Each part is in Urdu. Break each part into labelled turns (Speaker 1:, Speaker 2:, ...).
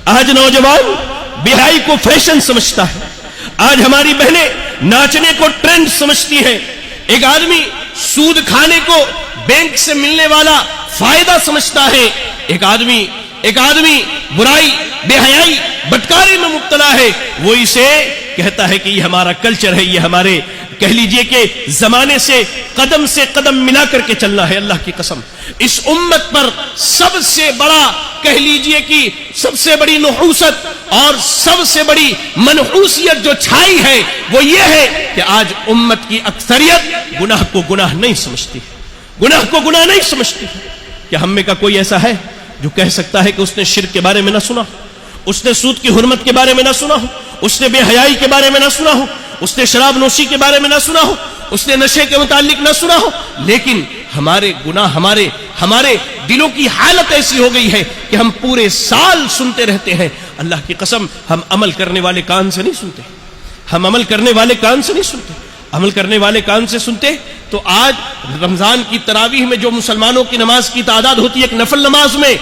Speaker 1: آج نوجوان بیاہی کو فیشن سمجھتا ہے. آج ہماری بہنیں ناچنے کو ٹرینڈ سمجھتی ہیں. ایک آدمی سود کھانے کو بینک سے ملنے والا فائدہ سمجھتا ہے. ایک آدمی برائی، بے حیائی، بدکاری میں مبتلا ہے. وہ اسے کہتا ہے کہ یہ ہمارا کلچر ہے، یہ ہمارے کہہ لیجئے کہ زمانے سے قدم ملا کر کے چلنا ہے. اللہ کی قسم اس امت پر سب سے بڑا کہہ لیجئے کہ سب سے بڑی نحوست اور سب سے بڑی منحوسیت جو چھائی ہے وہ یہ ہے کہ آج امت کی اکثریت گناہ کو گناہ نہیں سمجھتی. گناہ کو گناہ نہیں سمجھتی. کیا ہم میں کا کوئی ایسا ہے جو کہہ سکتا ہے کہ اس نے شرک کے بارے میں نہ سنا ہو، اس نے سود کی حرمت کے بارے میں نہ سنا ہو، اس نے بے حیائی کے بارے میں نہ سنا ہو، اس نے شراب نوشی کے بارے میں نہ سنا ہو، اس نے نشے کے متعلق نہ سنا ہو؟ لیکن ہمارے گناہ، ہمارے دلوں کی حالت ایسی ہو گئی ہے کہ ہم پورے سال سنتے رہتے ہیں. اللہ کی قسم ہم عمل کرنے والے کان سے نہیں سنتے. ہم عمل کرنے والے کان سے نہیں سنتے. عمل کرنے والے کان سے سنتے تو آج رمضان کی تراویح میں جو مسلمانوں کی نماز کی تعداد ہوتی ہے ایک نفل نماز میں،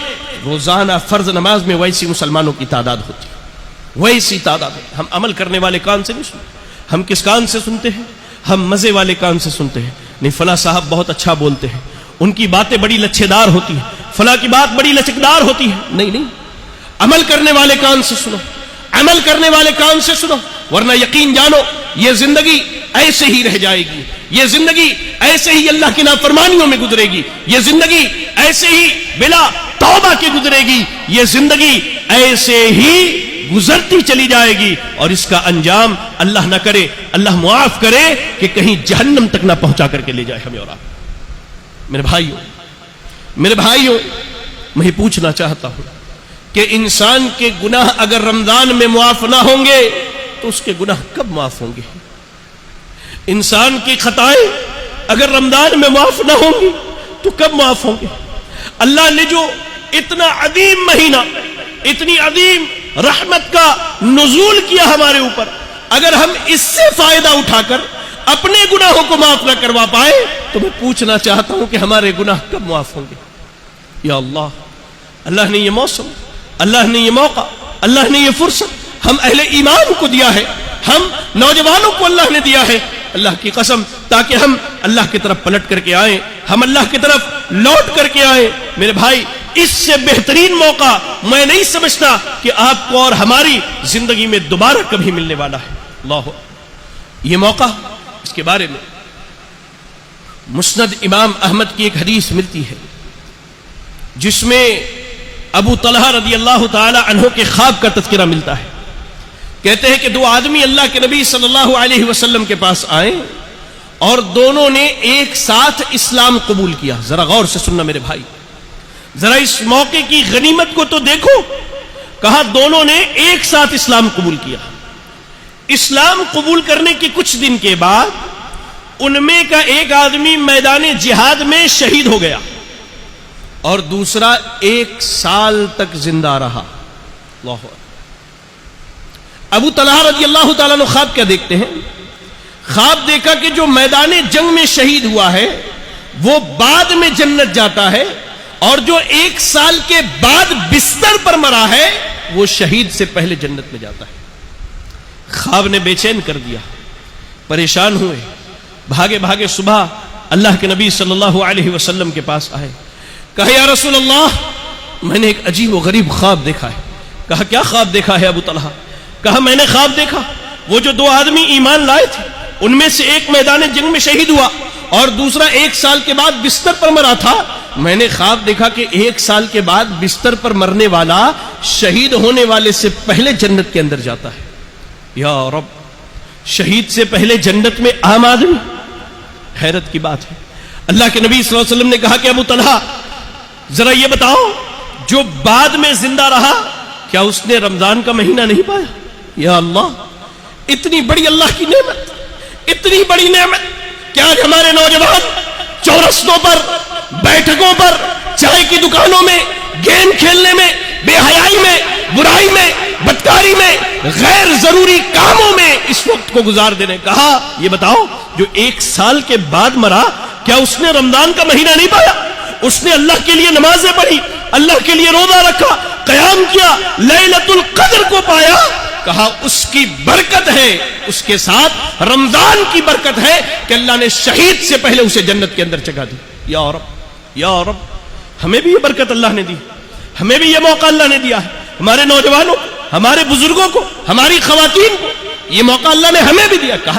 Speaker 1: روزانہ فرض نماز میں ویسی مسلمانوں کی تعداد ہوتی ہے، ویسی تعداد ہوتی ہے. ہم عمل کرنے والے کان سے نہیں سنتے. ہم کس کان سے سنتے ہیں؟ ہم مزے والے کان سے سنتے ہیں. نہیں فلاں صاحب بہت اچھا بولتے ہیں، ان کی باتیں بڑی لچھے دار ہوتی ہیں، فلاں کی بات بڑی لچکدار ہوتی ہے. نہیں، عمل کرنے والے کان سے سنو، عمل کرنے والے کان سے سنو، ورنہ یقین جانو یہ زندگی ایسے ہی رہ جائے گی. یہ زندگی ایسے ہی اللہ کی نافرمانیوں میں گزرے گی. یہ زندگی ایسے ہی بلا توبہ کے گزرے گی. یہ زندگی ایسے ہی گزرتی چلی جائے گی اور اس کا انجام اللہ نہ کرے، اللہ معاف کرے کہ کہیں جہنم تک نہ پہنچا کر کے لے جائے ہمیں اور آپ. میرے بھائیوں میں یہ پوچھنا چاہتا ہوں کہ انسان کے گناہ اگر رمضان میں معاف نہ ہوں گے تو اس کے گناہ کب معاف ہوں گے؟ انسان کی خطائیں اگر رمضان میں معاف نہ ہوں گی تو کب معاف ہوں گے؟ اللہ نے جو اتنا عظیم مہینہ، اتنی عظیم رحمت کا نزول کیا ہمارے اوپر، اگر ہم اس سے فائدہ اٹھا کر اپنے گناہوں کو معاف نہ کروا پائے تو میں پوچھنا چاہتا ہوں کہ ہمارے گناہ کب معاف ہوں گے؟ یا اللہ نے یہ موسم، اللہ نے یہ موقع، اللہ نے یہ فرصت ہم اہل ایمان کو دیا ہے، ہم نوجوانوں کو اللہ نے دیا ہے. اللہ کی قسم تاکہ ہم اللہ کی طرف پلٹ کر کے آئیں، ہم اللہ کی طرف لوٹ کر کے آئیں. میرے بھائی اس سے بہترین موقع میں نہیں سمجھتا کہ آپ کو اور ہماری زندگی میں دوبارہ کبھی ملنے والا ہے. اللہ یہ موقع، اس کے بارے میں مسند امام احمد کی ایک حدیث ملتی ہے جس میں ابو طلحہ رضی اللہ تعالی عنہ کے خواب کا تذکرہ ملتا ہے. کہتے ہیں کہ دو آدمی اللہ کے نبی صلی اللہ علیہ وسلم کے پاس آئے اور دونوں نے ایک ساتھ اسلام قبول کیا. ذرا غور سے سننا میرے بھائی، ذرا اس موقع کی غنیمت کو تو دیکھو. کہا دونوں نے ایک ساتھ اسلام قبول کیا. اسلام قبول کرنے کے کچھ دن کے بعد ان میں کا ایک آدمی میدان جہاد میں شہید ہو گیا اور دوسرا 1 سال تک زندہ رہا. اللہ ابو طلحہ رضی اللہ تعالیٰ عنہ خواب کیا دیکھتے ہیں؟ خواب دیکھا کہ جو میدان جنگ میں شہید ہوا ہے وہ بعد میں جنت جاتا ہے اور جو 1 سال کے بعد بستر پر مرا ہے وہ شہید سے پہلے جنت میں جاتا ہے. خواب نے بے چین کر دیا، پریشان ہوئے، بھاگے صبح اللہ کے نبی صلی اللہ علیہ وسلم کے پاس آئے. کہا یا رسول اللہ میں نے ایک عجیب و غریب خواب دیکھا ہے. کہا کیا خواب دیکھا ہے ابو طلحہ؟ کہا میں نے خواب دیکھا وہ جو 2 آدمی ایمان لائے تھے ان میں سے ایک میدان جنگ میں شہید ہوا اور دوسرا 1 سال کے بعد بستر پر مرا تھا. میں نے خواب دیکھا کہ 1 سال کے بعد بستر پر مرنے والا شہید ہونے والے سے پہلے جنت کے اندر جاتا ہے. یا رب، شہید سے پہلے جنت میں عام آدمی، حیرت کی بات ہے. اللہ کے نبی صلی اللہ علیہ وسلم نے کہا کہ ابو طلحہ ذرا یہ بتاؤ جو بعد میں زندہ رہا کیا اس نے رمضان کا مہینہ نہیں پایا؟ یا اللہ، اتنی بڑی اللہ کی نعمت، اتنی بڑی نعمت کہ آج ہمارے نوجوان چورستوں پر، بیٹھکوں پر، چائے کی دکانوں میں، گیم کھیلنے میں، بے حیائی میں، برائی میں، بدکاری میں، غیر ضروری کاموں میں اس وقت کو گزار دینے. کہا یہ بتاؤ جو 1 سال کے بعد مرا کیا اس نے رمضان کا مہینہ نہیں پایا؟ اس نے اللہ کے لیے نمازیں پڑھی، اللہ کے لیے روزہ رکھا، قیام کیا، لیلۃ القدر کو پایا، کہا اس کی برکت ہے، اس کے ساتھ رمضان کی برکت ہے کہ اللہ نے شہید سے پہلے اسے جنت کے اندر جگہ دی۔ یا رب، یا رب، ہمیں بھی یہ برکت اللہ نے دی، ہمیں بھی یہ موقع اللہ نے دیا ہے، ہمارے نوجوانوں، ہمارے بزرگوں کو، ہماری خواتین کو یہ موقع اللہ نے ہمیں بھی دیا۔ کہا